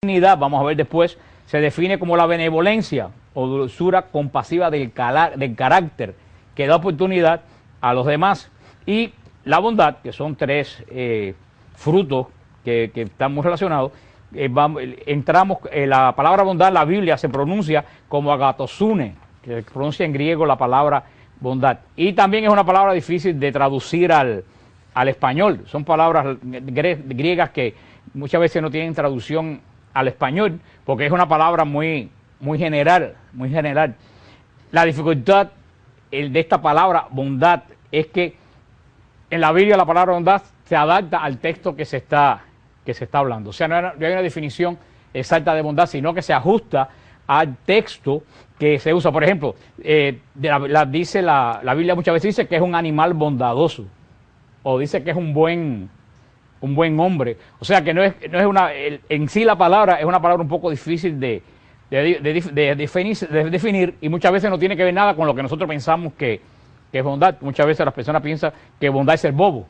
benignidad, vamos a ver después, se define como la benevolencia o dulzura compasiva del carácter que da oportunidad a los demás. Y la bondad, que son tres frutos que están muy relacionados, entramos, la palabra bondad, la Biblia se pronuncia como agatosune, que se pronuncia en griego la palabra bondad. Y también es una palabra difícil de traducir al español. Son palabras griegas que muchas veces no tienen traducción al español, porque es una palabra muy general, muy general. La dificultad de esta palabra bondad es que en la Biblia la palabra bondad se adapta al texto que se está hablando. O sea, no hay una definición exacta de bondad, sino que se ajusta al texto que se usa. Por ejemplo, dice la Biblia muchas veces dice que es un animal bondadoso, o dice que es un buen hombre. O sea que no es una, en sí la palabra es una palabra un poco difícil de definir, y muchas veces no tiene que ver nada con lo que nosotros pensamos que es bondad. Muchas veces las personas piensan que bondad es ser bobo.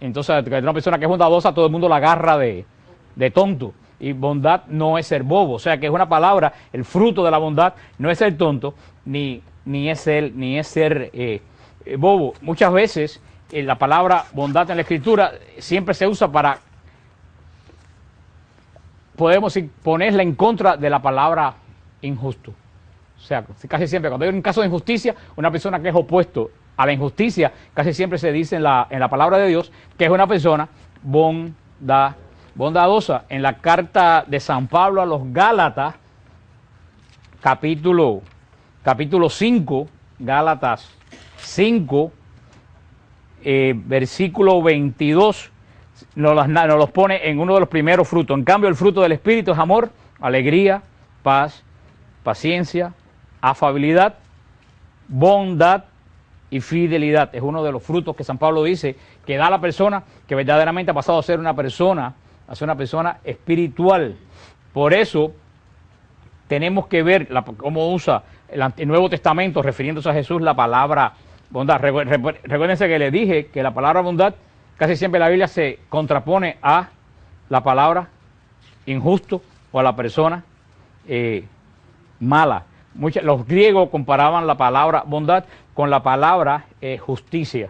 Entonces, una persona que es bondadosa, todo el mundo la agarra de tonto. Y bondad no es ser bobo. O sea que es una palabra, el fruto de la bondad no es ser tonto, ni es ser bobo. Muchas veces la palabra bondad en la Escritura siempre se usa para, podemos ponerla en contra de la palabra injusto. O sea, casi siempre cuando hay un caso de injusticia, una persona que es opuesto a la injusticia, casi siempre se dice en la palabra de Dios que es una persona bondadosa. En la carta de San Pablo a los Gálatas, capítulo 5, Gálatas 5, versículo 22, nos los pone en uno de los primeros frutos. En cambio, el fruto del Espíritu es amor, alegría, paz, paciencia, afabilidad, bondad y fidelidad. Es uno de los frutos que San Pablo dice que da a la persona que verdaderamente ha pasado a ser una persona espiritual. Por eso tenemos que ver cómo usa el Nuevo Testamento, refiriéndose a Jesús, la palabra bondad. Recuérdense que le dije que la palabra bondad casi siempre en la Biblia se contrapone a la palabra injusto o a la persona mala. Los griegos comparaban la palabra bondad con la palabra justicia.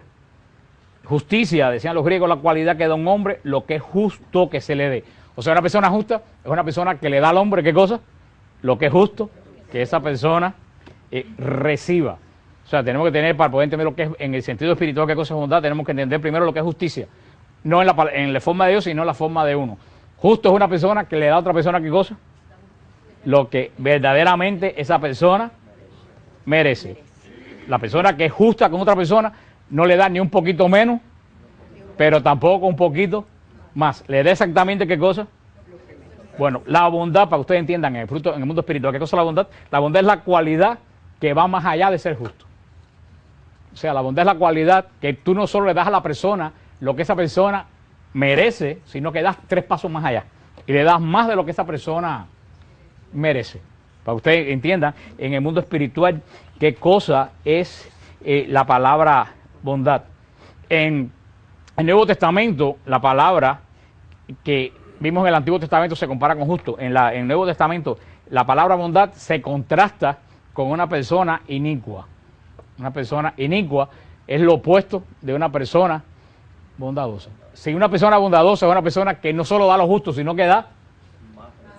Justicia, decían los griegos, la cualidad que da un hombre, lo que es justo que se le dé. O sea, una persona justa es una persona que le da al hombre, ¿qué cosa? Lo que es justo que esa persona reciba. O sea, tenemos que tener, para poder entender lo que es en el sentido espiritual, qué cosa es bondad, tenemos que entender primero lo que es justicia. No en la forma de Dios, sino en la forma de uno. Justo es una persona que le da a otra persona, ¿qué cosa? Lo que verdaderamente esa persona merece. La persona que es justa con otra persona no le da ni un poquito menos, pero tampoco un poquito más. Le da exactamente qué cosa. Bueno, la bondad, para que ustedes entiendan, en el mundo espiritual, ¿qué cosa es la bondad? La bondad es la cualidad que va más allá de ser justo. O sea, la bondad es la cualidad que tú no solo le das a la persona lo que esa persona merece, sino que das 3 pasos más allá. Y le das más de lo que esa persona merece. Para que ustedes entiendan, en el mundo espiritual, qué cosa es la palabra bondad. En el Nuevo Testamento, la palabra que vimos en el Antiguo Testamento se compara con justo. En el Nuevo Testamento, la palabra bondad se contrasta con una persona inicua. Una persona inicua es lo opuesto de una persona bondadosa. Si una persona bondadosa es una persona que no solo da lo justo, sino que da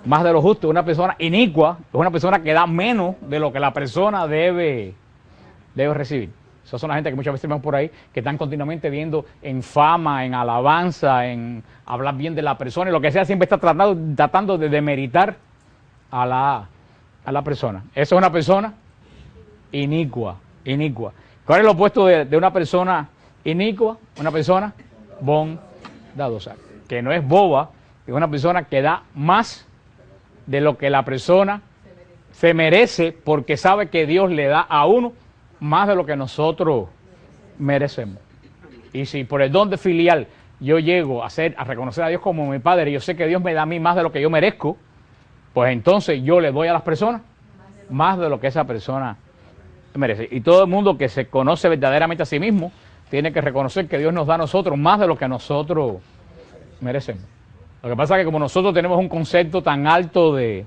más de lo justo. Una persona inicua es una persona que da menos de lo que la persona debe recibir. Esas son la gente que muchas veces vemos por ahí, que están continuamente viendo en fama, en alabanza, en hablar bien de la persona, y lo que sea, siempre está tratando de demeritar a la persona. Eso es una persona inicua. ¿Cuál es lo opuesto de una persona inicua? Una persona bondadosa, que no es boba, es una persona que da más de lo que la persona se merece, porque sabe que Dios le da a uno más de lo que nosotros merecemos. Y si por el don de filial yo llego a reconocer a Dios como mi Padre, y yo sé que Dios me da a mí más de lo que yo merezco, pues entonces yo le doy a las personas más de lo que esa persona merece. Y todo el mundo que se conoce verdaderamente a sí mismo tiene que reconocer que Dios nos da a nosotros más de lo que nosotros merecemos. Lo que pasa es que como nosotros tenemos un concepto tan alto de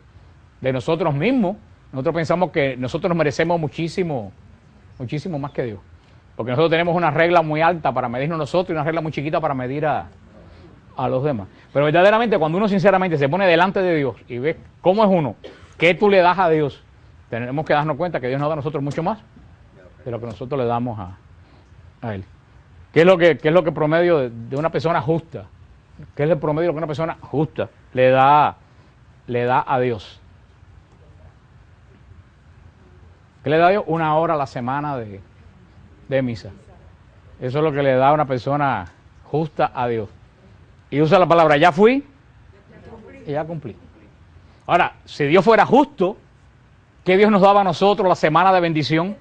nosotros mismos, nosotros pensamos que nosotros nos merecemos muchísimo, muchísimo más que Dios. Porque nosotros tenemos una regla muy alta para medirnos nosotros y una regla muy chiquita para medir a los demás. Pero verdaderamente cuando uno sinceramente se pone delante de Dios y ve cómo es uno, qué tú le das a Dios, tenemos que darnos cuenta que Dios nos da a nosotros mucho más de lo que nosotros le damos a Él. ¿Qué es lo que promedio de una persona justa? ¿Qué es el promedio de lo que una persona justa le da a Dios? ¿Qué le da a Dios? 1 hora a la semana de misa. Eso es lo que le da a una persona justa a Dios. Y usa la palabra, ya fui y ya cumplí. Ahora, si Dios fuera justo, ¿qué Dios nos daba a nosotros la semana de bendición?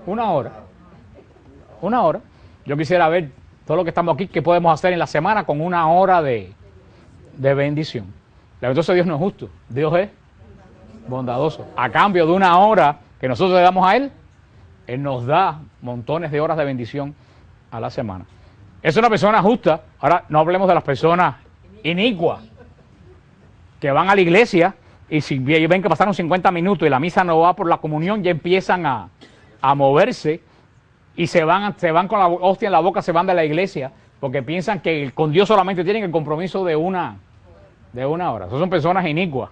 1 hora. 1 hora. Yo quisiera ver todo lo que estamos aquí, qué podemos hacer en la semana con 1 hora de bendición. Entonces Dios no es justo, Dios es bondadoso. A cambio de 1 hora que nosotros le damos a Él, Él nos da montones de horas de bendición a la semana. Es una persona justa. Ahora no hablemos de las personas inicuas que van a la iglesia y si ven que pasaron 50 minutos y la misa no va por la comunión, ya empiezan a moverse y se van con la hostia en la boca, se van de la iglesia porque piensan que con Dios solamente tienen el compromiso de una hora. Esas son personas inicuas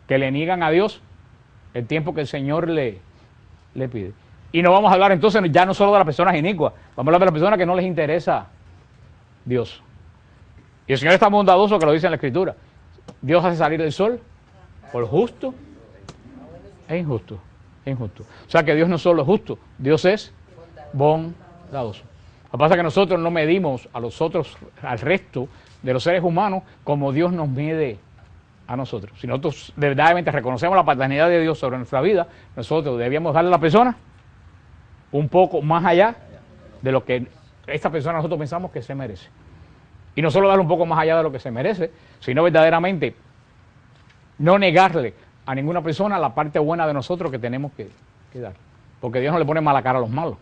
que le niegan a Dios el tiempo que el Señor le pide. Y no vamos a hablar entonces ya no solo de las personas inicuas, vamos a hablar de las personas que no les interesa Dios. Y el Señor es tan bondadoso que lo dice en la Escritura. Dios hace salir el sol por justo e injusto. O sea que Dios no solo es justo, Dios es bondadoso. Lo que pasa es que nosotros no medimos al resto de los seres humanos como Dios nos mide a nosotros. Si nosotros verdaderamente reconocemos la paternidad de Dios sobre nuestra vida, nosotros debíamos darle a la persona un poco más allá de lo que esta persona nosotros pensamos que se merece. Y no solo darle un poco más allá de lo que se merece, sino verdaderamente no negarle a ninguna persona la parte buena de nosotros que tenemos que dar. Porque Dios no le pone mala cara a los malos,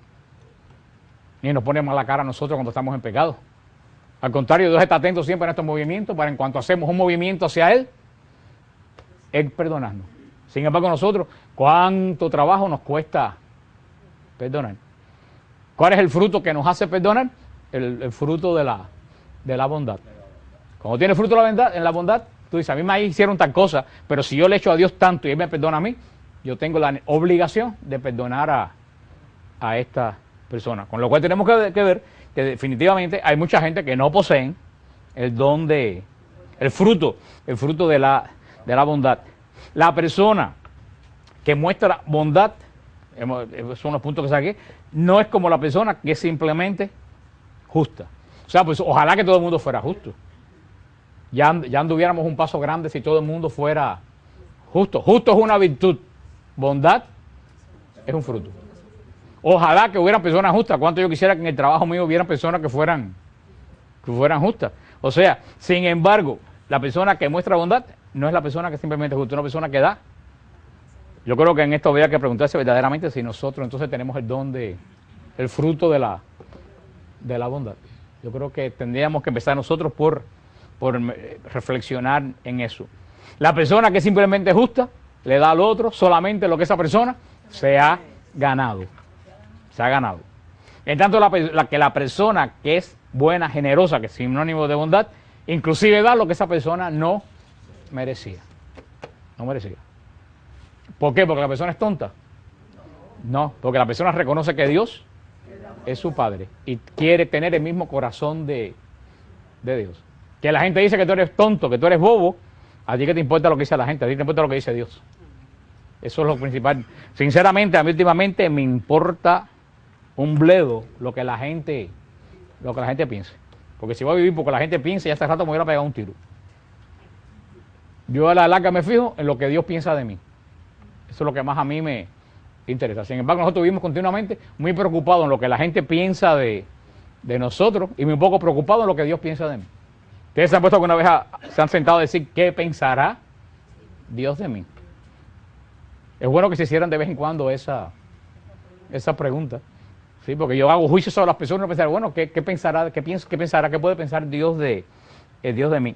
ni nos pone mala cara a nosotros cuando estamos en pecado. Al contrario, Dios está atento siempre a estos movimientos para en cuanto hacemos un movimiento hacia Él perdonarnos. Sin embargo, nosotros, ¿cuánto trabajo nos cuesta perdonar? ¿Cuál es el fruto que nos hace perdonar? El fruto de la bondad. Cuando tiene fruto en la bondad, tú dices, a mí me hicieron tal cosa, pero si yo le echo a Dios tanto y Él me perdona a mí, yo tengo la obligación de perdonar a esta persona. Con lo cual tenemos que ver que definitivamente hay mucha gente que no poseen el don el fruto de la bondad. La persona que muestra bondad, esos son los puntos que saqué, no es como la persona que es simplemente justa. O sea, pues ojalá que todo el mundo fuera justo. Ya anduviéramos un paso grande si todo el mundo fuera justo. Justo es una virtud, bondad es un fruto. Ojalá que hubieran personas justas. Cuánto yo quisiera que en el trabajo mío hubieran personas que fueran justas. O sea, sin embargo, la persona que muestra bondad no es la persona que simplemente es justa, es una persona que da. Yo creo que en esto habría que preguntarse verdaderamente si nosotros entonces tenemos el don el fruto de la bondad. Yo creo que tendríamos que empezar nosotros por reflexionar en eso. La persona que simplemente es justa le da al otro solamente lo que esa persona se ha ganado. Se ha ganado. En tanto, la persona que es buena, generosa, que es sinónimo de bondad, inclusive da lo que esa persona no merecía. No merecía. ¿Por qué? ¿Porque la persona es tonta? No, porque la persona reconoce que Dios es su Padre y quiere tener el mismo corazón de Dios. Que la gente dice que tú eres tonto, que tú eres bobo, a ti que te importa lo que dice la gente, a ti te importa lo que dice Dios. Eso es lo principal. Sinceramente, a mí últimamente me importa un bledo lo que la gente piense. Porque si voy a vivir porque la gente piensa, ya hace rato me hubiera pegado un tiro. Yo a la larga me fijo en lo que Dios piensa de mí. Eso es lo que más a mí me interesa. Sin embargo, nosotros vivimos continuamente muy preocupados en lo que la gente piensa de nosotros y muy poco preocupados en lo que Dios piensa de mí. Ustedes se han puesto alguna vez, se han sentado a decir, ¿qué pensará Dios de mí? Es bueno que se hicieran de vez en cuando esa pregunta. Sí, porque yo hago juicio sobre las personas y pensar, bueno, ¿qué pensará, qué puede pensar Dios de mí?